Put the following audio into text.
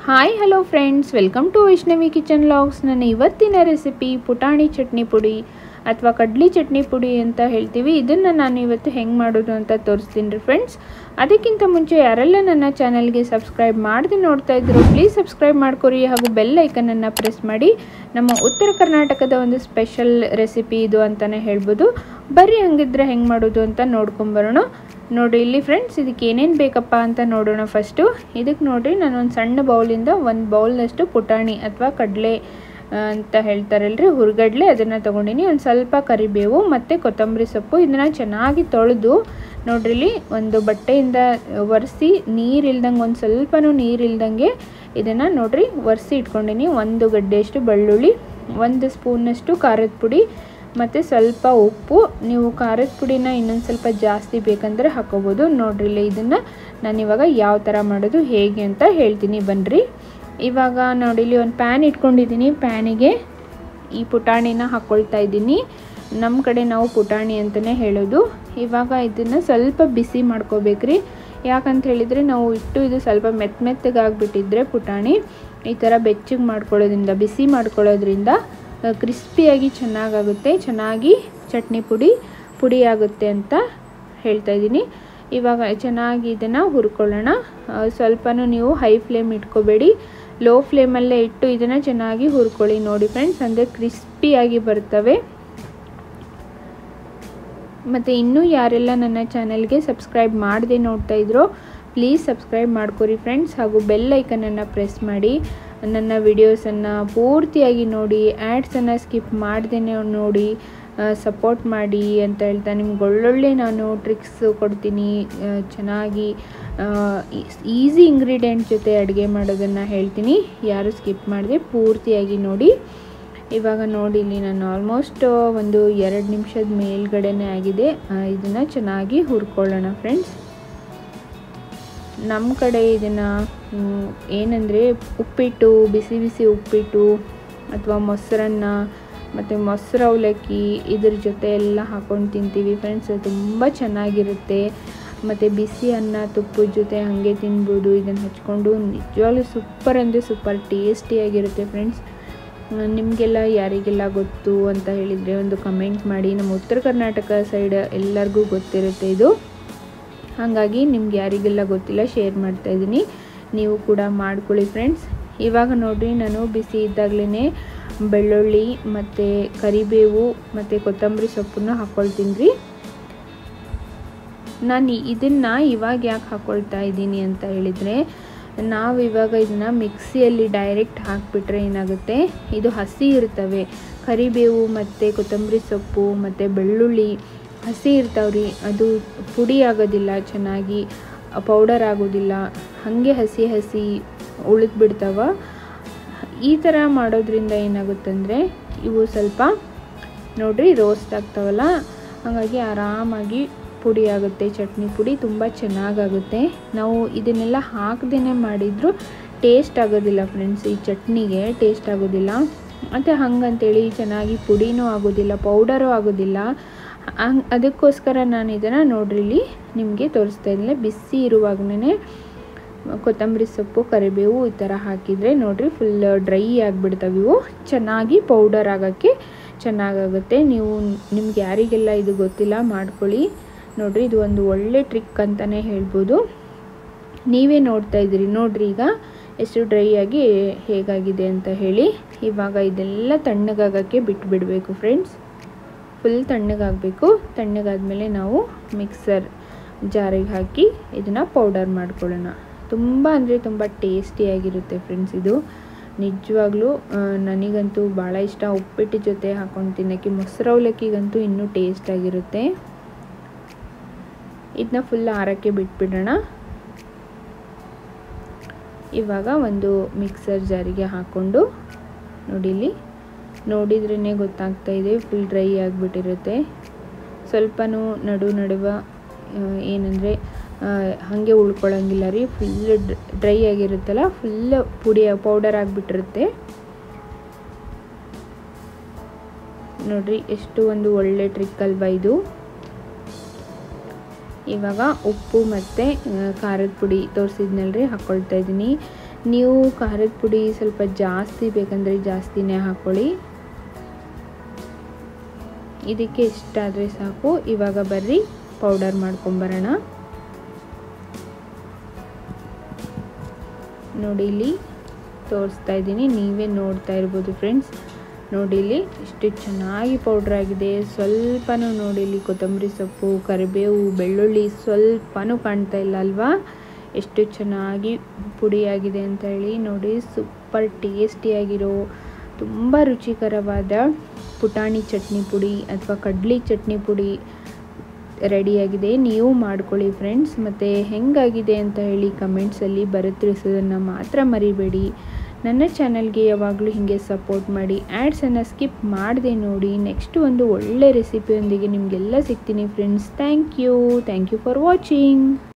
Hi hello friends, welcome to Vaishnavi kitchen vlogs. ನನ್ನ ಇವತ್ತಿನ recipe ಪುಟಾಣಿ ಚಟ್ನಿ ಪುಡಿ ಅಥವಾ ಕಡ್ಲಿ ಚಟ್ನಿ ಪುಡಿ ಅಂತ ಹೇಳ್ತೀವಿ. ಇದನ್ನು ನಾನು ಇವತ್ತು ಹೆಂಗೆ ಮಾಡೋದು ಅಂತ ತೋರಿಸ್ತೀನಿ ರೀ ಫ್ರೆಂಡ್ಸ್. ಅದಕ್ಕಿಂತ ಮುಂಚೆ ಯಾರೆಲ್ಲ ನನ್ನ ಚಾನಲ್ಗೆ ಸಬ್ಸ್ಕ್ರೈಬ್ ಮಾಡದೆ ನೋಡ್ತಾ ಇದ್ರು ಪ್ಲೀಸ್ ಸಬ್ಸ್ಕ್ರೈಬ್ ಮಾಡ್ಕೊರಿ ಹಾಗೂ ಬೆಲ್ ಐಕನನ್ನು ಪ್ರೆಸ್ ಮಾಡಿ. ನಮ್ಮ ಉತ್ತರ ಕರ್ನಾಟಕದ ಒಂದು ಸ್ಪೆಷಲ್ ರೆಸಿಪಿ ಇದು ಅಂತಲೇ ಹೇಳ್ಬೋದು. ಬರ್ರಿ ಹಂಗಿದ್ರೆ ಹೆಂಗೆ ಮಾಡೋದು ಅಂತ ನೋಡ್ಕೊಂಬರೋಣ. ನೋಡಿ ಇಲ್ಲಿ ಫ್ರೆಂಡ್ಸ್, ಇದಕ್ಕೆ ಏನೇನು ಬೇಕಪ್ಪ ಅಂತ ನೋಡೋಣ. ಫಸ್ಟು ಇದಕ್ಕೆ ನೋಡಿರಿ, ನಾನು ಒಂದು ಸಣ್ಣ ಬೌಲಿಂದ ಒಂದು ಬೌಲ್ನಷ್ಟು ಪುಟಾಣಿ ಅಥವಾ ಕಡಲೆ ಅಂತ ಹೇಳ್ತಾರಲ್ರಿ, ಹುರ್ಗಡ್ಲೆ, ಅದನ್ನು ತೊಗೊಂಡಿನಿ. ಒಂದು ಸ್ವಲ್ಪ ಕರಿಬೇವು ಮತ್ತು ಕೊತ್ತಂಬರಿ ಸೊಪ್ಪು. ಇದನ್ನು ಚೆನ್ನಾಗಿ ತೊಳೆದು ನೋಡ್ರಿ ಇಲ್ಲಿ ಒಂದು ಬಟ್ಟೆಯಿಂದ ಒರೆಸಿ ನೀರಿಲ್ದಂಗೆ, ಒಂದು ಸ್ವಲ್ಪನೂ ನೀರಿಲ್ದಂಗೆ ಇದನ್ನು ನೋಡ್ರಿ ಒರೆಸಿ ಇಟ್ಕೊಂಡಿನಿ. ಒಂದು ಗಡ್ಡೆಯಷ್ಟು ಬೆಳ್ಳುಳ್ಳಿ, ಒಂದು ಸ್ಪೂನಷ್ಟು ಖಾರದ ಪುಡಿ ಮತ್ತು ಸ್ವಲ್ಪ ಉಪ್ಪು. ನೀವು ಖಾರದ ಪುಡಿನ ಇನ್ನೊಂದು ಸ್ವಲ್ಪ ಜಾಸ್ತಿ ಬೇಕಂದರೆ ಹಾಕೋಬೋದು. ನೋಡ್ರಿ ಇಲ್ಲಿ ಇದನ್ನು ನಾನಿವಾಗ ಯಾವ ಥರ ಮಾಡೋದು ಹೇಗೆ ಅಂತ ಹೇಳ್ತೀನಿ ಬನ್ನಿರಿ. ಇವಾಗ ನೋಡಿ ಇಲ್ಲಿ ಒಂದು ಪ್ಯಾನ್ ಇಟ್ಕೊಂಡಿದ್ದೀನಿ. ಪ್ಯಾನಿಗೆ ಈ ಪುಟಾಣಿನ ಹಾಕ್ಕೊಳ್ತಾ ಇದ್ದೀನಿ. ನಮ್ಮ ಕಡೆ ನಾವು ಪುಟಾಣಿ ಅಂತಲೇ ಹೇಳೋದು. ಇವಾಗ ಇದನ್ನು ಸ್ವಲ್ಪ ಬಿಸಿ ಮಾಡ್ಕೋಬೇಕ್ರಿ. ಯಾಕಂತ ಹೇಳಿದರೆ ನಾವು ಇದು ಸ್ವಲ್ಪ ಮೆತ್ತಗಾಗ್ಬಿಟ್ಟಿದ್ರೆ ಪುಟಾಣಿ ಈ ಥರ ಬೆಚ್ಚಗೆ ಮಾಡ್ಕೊಳ್ಳೋದ್ರಿಂದ, ಬಿಸಿ ಮಾಡ್ಕೊಳ್ಳೋದ್ರಿಂದ ಕ್ರಿಸ್ಪಿಯಾಗಿ ಚೆನ್ನಾಗಾಗುತ್ತೆ, ಚೆನ್ನಾಗಿ ಚಟ್ನಿ ಪುಡಿ ಆಗುತ್ತೆ ಅಂತ ಹೇಳ್ತಾ ಇದ್ದೀನಿ. ಇವಾಗ ಚೆನ್ನಾಗಿ ಇದನ್ನು ಹುರ್ಕೊಳ್ಳೋಣ. ಸ್ವಲ್ಪನೂ ನೀವು ಹೈ ಫ್ಲೇಮ್ ಇಟ್ಕೋಬೇಡಿ, ಲೋ ಫ್ಲೇಮಲ್ಲೇ ಇಟ್ಟು ಇದನ್ನು ಚೆನ್ನಾಗಿ ಹುರ್ಕೊಳ್ಳಿ. ನೋಡಿ ಫ್ರೆಂಡ್ಸ್, ಅಂದರೆ ಕ್ರಿಸ್ಪಿಯಾಗಿ ಬರ್ತವೆ. ಮತ್ತು ಇನ್ನೂ ಯಾರೆಲ್ಲ ನನ್ನ ಚಾನಲ್ಗೆ ಸಬ್ಸ್ಕ್ರೈಬ್ ಮಾಡದೆ ನೋಡ್ತಾ ಇದ್ರೋ ಪ್ಲೀಸ್ ಸಬ್ಸ್ಕ್ರೈಬ್ ಮಾಡ್ಕೊರಿ ಫ್ರೆಂಡ್ಸ್, ಹಾಗೂ ಬೆಲ್ ಐಕನನ್ನು ಪ್ರೆಸ್ ಮಾಡಿ. ನನ್ನ ವಿಡಿಯೋಸನ್ನು ಪೂರ್ತಿಯಾಗಿ ನೋಡಿ, ಆ್ಯಡ್ಸನ್ನು ಸ್ಕಿಪ್ ಮಾಡ್ದೇ ನೋಡಿ ಸಪೋರ್ಟ್ ಮಾಡಿ ಅಂತ ಹೇಳ್ತಾ, ನಿಮ್ಗೆ ಒಳ್ಳೊಳ್ಳೆ ನಾನು ಟ್ರಿಕ್ಸ್ ಕೊಡ್ತೀನಿ. ಚೆನ್ನಾಗಿ ಈಸಿ ಇಂಗ್ರೀಡಿಯೆಂಟ್ ಜೊತೆ ಅಡುಗೆ ಮಾಡೋದನ್ನು ಹೇಳ್ತೀನಿ. ಯಾರು ಸ್ಕಿಪ್ ಮಾಡದೆ ಪೂರ್ತಿಯಾಗಿ ನೋಡಿ. ಇವಾಗ ನೋಡಿ ಇಲ್ಲಿ ನಾನು ಆಲ್ಮೋಸ್ಟ್ ಒಂದು 2 ನಿಮಿಷದ ಮೇಲ್ಗಡೆನೇ ಆಗಿದೆ. ಇದನ್ನು ಚೆನ್ನಾಗಿ ಹುರ್ಕೊಳ್ಳೋಣ ಫ್ರೆಂಡ್ಸ್. ನಮ್ಮ ಕಡೆ ಇದನ್ನು ಏನಂದರೆ ಉಪ್ಪಿಟ್ಟು, ಬಿಸಿ ಬಿಸಿ ಉಪ್ಪಿಟ್ಟು ಅಥವಾ ಮೊಸರನ್ನ ಮತ್ತು ಮೊಸರು ಅವಲಕ್ಕಿ ಇದ್ರ ಜೊತೆ ಎಲ್ಲ ಹಾಕ್ಕೊಂಡು ತಿಂತೀವಿ ಫ್ರೆಂಡ್ಸ್. ತುಂಬ ಚೆನ್ನಾಗಿರುತ್ತೆ. ಮತ್ತು ಬಿಸಿ ಅನ್ನ ತುಪ್ಪದ ಜೊತೆ ಹಾಗೆ ತಿನ್ಬೋದು. ಇದನ್ನು ಹಚ್ಕೊಂಡು ನಿಜವಾಗ್ಲೂ ಸೂಪರ್ ಅಂದರೆ ಸೂಪರ್ ಟೇಸ್ಟಿಯಾಗಿರುತ್ತೆ ಫ್ರೆಂಡ್ಸ್. ನಿಮಗೆಲ್ಲ ಯಾರಿಗೆಲ್ಲ ಗೊತ್ತು ಅಂತ ಹೇಳಿದರೆ ಒಂದು ಕಮೆಂಟ್ ಮಾಡಿ. ನಮ್ಮ ಉತ್ತರ ಕರ್ನಾಟಕ ಸೈಡ್ ಎಲ್ಲರಿಗೂ ಗೊತ್ತಿರುತ್ತೆ ಇದು. ಹಾಗಾಗಿ ನಿಮ್ಗೆ ಯಾರಿಗೆಲ್ಲ ಗೊತ್ತಿಲ್ಲ ಶೇರ್ ಮಾಡ್ತಾಯಿದ್ದೀನಿ, ನೀವು ಕೂಡ ಮಾಡ್ಕೊಳ್ಳಿ ಫ್ರೆಂಡ್ಸ್. ಇವಾಗ ನೋಡಿರಿ, ನಾನು ಬಿಸಿ ಇದ್ದಾಗಲೇ ಬೆಳ್ಳುಳ್ಳಿ ಮತ್ತು ಕರಿಬೇವು ಮತ್ತು ಕೊತ್ತಂಬರಿ ಸೊಪ್ಪನ್ನು ಹಾಕ್ಕೊಳ್ತೀನಿ ರೀ. ನಾನು ಇದನ್ನು ಇವಾಗ ಯಾಕೆ ಹಾಕ್ಕೊಳ್ತಾ ಇದ್ದೀನಿ ಅಂತ ಹೇಳಿದರೆ, ನಾವು ಇವಾಗ ಇದನ್ನು ಮಿಕ್ಸಿಯಲ್ಲಿ ಡೈರೆಕ್ಟ್ ಹಾಕಿಬಿಟ್ರೆ ಏನಾಗುತ್ತೆ, ಇದು ಹಸಿ ಇರ್ತವೆ. ಕರಿಬೇವು ಮತ್ತು ಕೊತ್ತಂಬರಿ ಸೊಪ್ಪು ಮತ್ತು ಬೆಳ್ಳುಳ್ಳಿ ಹಸಿ ಇರ್ತಾವ್ರಿ. ಅದು ಪುಡಿ ಆಗೋದಿಲ್ಲ, ಚೆನ್ನಾಗಿ ಪೌಡರ್ ಆಗೋದಿಲ್ಲ, ಹಾಗೆ ಹಸಿ ಉಳಿದು ಬಿಡ್ತಾವ. ಈ ಥರ ಮಾಡೋದ್ರಿಂದ ಏನಾಗುತ್ತಂದರೆ ಇವು ಸ್ವಲ್ಪ ನೋಡಿರಿ ರೋಸ್ಟ್ ಆಗ್ತಾವಲ್ಲ, ಹಾಗಾಗಿ ಆರಾಮಾಗಿ ಪುಡಿ ಆಗುತ್ತೆ. ಚಟ್ನಿ ಪುಡಿ ತುಂಬ ಚೆನ್ನಾಗಾಗುತ್ತೆ. ನಾವು ಇದನ್ನೆಲ್ಲ ಹಾಕ್ದೇ ಮಾಡಿದರೂ ಟೇಸ್ಟ್ ಆಗೋದಿಲ್ಲ ಫ್ರೆಂಡ್ಸ್. ಈ ಚಟ್ನಿಗೆ ಟೇಸ್ಟ್ ಆಗೋದಿಲ್ಲ. ಮತ್ತು ಹಾಗಂತೇಳಿ ಚೆನ್ನಾಗಿ ಪುಡಿನೂ ಆಗೋದಿಲ್ಲ, ಪೌಡರೂ ಆಗೋದಿಲ್ಲ. ಅದಕ್ಕೋಸ್ಕರ ನಾನು ಇದನ್ನು ನೋಡ್ರಿ ಇಲ್ಲಿ ನಿಮಗೆ ತೋರಿಸ್ತಾ ಇದ್ದೀನಿ. ಬಿಸಿ ಇರುವಾಗಲೇ ಕೊತ್ತಂಬರಿ ಸೊಪ್ಪು, ಕರಿಬೇವು ಈ ಥರ ಹಾಕಿದರೆ ನೋಡಿರಿ ಫುಲ್ ಡ್ರೈ ಆಗಿಬಿಡ್ತವೆ. ಇವು ಚೆನ್ನಾಗಿ ಪೌಡರ್ ಆಗೋಕ್ಕೆ ಚೆನ್ನಾಗಾಗುತ್ತೆ. ನಿಮ್ಗೆ ಯಾರಿಗೆಲ್ಲ ಇದು ಗೊತ್ತಿಲ್ಲ ಮಾಡ್ಕೊಳ್ಳಿ. ನೋಡಿರಿ, ಇದು ಒಂದು ಒಳ್ಳೆ ಟ್ರಿಕ್ ಅಂತಲೇ ಹೇಳ್ಬೋದು. ನೀವೇ ನೋಡ್ತಾ ಇದ್ದೀರಿ ನೋಡಿರಿ ಈಗ ಎಷ್ಟು ಡ್ರೈ ಆಗಿ ಹೇಗಾಗಿದೆ ಅಂತ ಹೇಳಿ. ಇವಾಗ ಇದೆಲ್ಲ ತಣ್ಣಗಾಗೋಕ್ಕೆ ಬಿಟ್ಬಿಡಬೇಕು ಫ್ರೆಂಡ್ಸ್. ಫುಲ್ ತಣ್ಣಗಾಗಬೇಕು. ತಣ್ಣಗಾದ್ಮೇಲೆ ನಾವು ಮಿಕ್ಸರ್ ಜಾರಿಗೆ ಹಾಕಿ ಇದನ್ನು ಪೌಡರ್ ಮಾಡ್ಕೊಳ್ಳೋಣ. ತುಂಬ ಅಂದರೆ ತುಂಬ ಟೇಸ್ಟಿಯಾಗಿರುತ್ತೆ ಫ್ರೆಂಡ್ಸ್. ಇದು ನಿಜವಾಗ್ಲೂ ನನಗಂತೂ ಭಾಳ ಇಷ್ಟ. ಉಪ್ಪಿಟ್ಟು ಜೊತೆ ಹಾಕ್ಕೊಂಡು ತಿನ್ನೋಕ್ಕೆ, ಮೊಸರು ಅವಲಕ್ಕಿಗಂತೂ ಇನ್ನೂ ಟೇಸ್ಟಾಗಿರುತ್ತೆ. ಇದನ್ನ ಫುಲ್ ಆರಕ್ಕೆ ಬಿಟ್ಬಿಡೋಣ. ಇವಾಗ ಒಂದು ಮಿಕ್ಸರ್ ಜಾರಿಗೆ ಹಾಕ್ಕೊಂಡು ನೋಡಿ, ಇಲ್ಲಿ ನೋಡಿದ್ರೇ ಗೊತ್ತಾಗ್ತಾ ಇದೆ ಫುಲ್ ಡ್ರೈ ಆಗಿಬಿಟ್ಟಿರುತ್ತೆ. ಸ್ವಲ್ಪನೂ ನಡುವ ಏನಂದರೆ ಹಾಗೆ ಉಳ್ಕೊಳ್ಳೋಂಗಿಲ್ಲ ರೀ. ಫುಲ್ ಡ್ರೈ ಆಗಿರುತ್ತಲ್ಲ, ಫುಲ್ ಪೌಡರ್ ಆಗಿಬಿಟ್ಟಿರುತ್ತೆ. ನೋಡಿರಿ ಎಷ್ಟು ಒಂದು ಒಳ್ಳೆ ಟ್ರಿಕ್ ಅಲ್ವಾ ಇದು. ಇವಾಗ ಉಪ್ಪು ಮತ್ತು ಖಾರದ ಪುಡಿ ತೋರಿಸಿದ್ನಲ್ರಿ ಹಾಕ್ಕೊಳ್ತಾ ಇದ್ದೀನಿ. ನೀವು ಖಾರದ ಪುಡಿ ಸ್ವಲ್ಪ ಜಾಸ್ತಿ ಬೇಕಂದರೆ ಜಾಸ್ತಿನೇ ಹಾಕ್ಕೊಳ್ಳಿ. ಇದಕ್ಕೆ ಇಷ್ಟಾದರೆ ಸಾಕು. ಇವಾಗ ಬರ್ರಿ ಪೌಡರ್ ಮಾಡ್ಕೊಂಬರೋಣ. ನೋಡಿ ಇಲ್ಲಿ ತೋರಿಸ್ತಾ ಇದ್ದೀನಿ, ನೀವೇ ನೋಡ್ತಾ ಇರ್ಬೋದು ಫ್ರೆಂಡ್ಸ್. ನೋಡಿ ಇಲ್ಲಿ ಎಷ್ಟು ಚೆನ್ನಾಗಿ ಪೌಡ್ರ್ ಆಗಿದೆ. ಸ್ವಲ್ಪನೂ ನೋಡಿ ಇಲ್ಲಿ ಕೊತ್ತಂಬರಿ ಸೊಪ್ಪು, ಕರಿಬೇವು, ಬೆಳ್ಳುಳ್ಳಿ ಸ್ವಲ್ಪನೂ ಕಾಣ್ತಾ ಇಲ್ಲ ಅಲ್ವಾ, ಎಷ್ಟು ಚೆನ್ನಾಗಿ ಪುಡಿಯಾಗಿದೆ ಅಂತ ಹೇಳಿ. ನೋಡಿ ಸೂಪರ್ ಟೇಸ್ಟಿಯಾಗಿರೋ ತುಂಬ ರುಚಿಕರವಾದ ಪುಟಾಣಿ ಚಟ್ನಿ ಪುಡಿ ಅಥವಾ ಕಡ್ಲಿ ಚಟ್ನಿ ಪುಡಿ ರೆಡಿಯಾಗಿದೆ. ನೀವು ಮಾಡ್ಕೊಳ್ಳಿ ಫ್ರೆಂಡ್ಸ್. ಮತ್ತು ಹೆಂಗಾಗಿದೆ ಅಂತ ಹೇಳಿ ಕಮೆಂಟ್ಸಲ್ಲಿ ತಿಳಿಸೋದನ್ನು ಮಾತ್ರ ಮರಿಬೇಡಿ. ನನ್ನ ಚಾನಲ್ಗೆ ಯಾವಾಗಲೂ ಹೀಗೆ ಸಪೋರ್ಟ್ ಮಾಡಿ. ಆ್ಯಡ್ಸನ್ನು ಸ್ಕಿಪ್ ಮಾಡದೆ ನೋಡಿ. ನೆಕ್ಸ್ಟ್ ಒಂದು ಒಳ್ಳೆ ರೆಸಿಪಿಯೊಂದಿಗೆ ನಿಮಗೆಲ್ಲ ಸಿಗ್ತೀನಿ friends. Thank you for watching.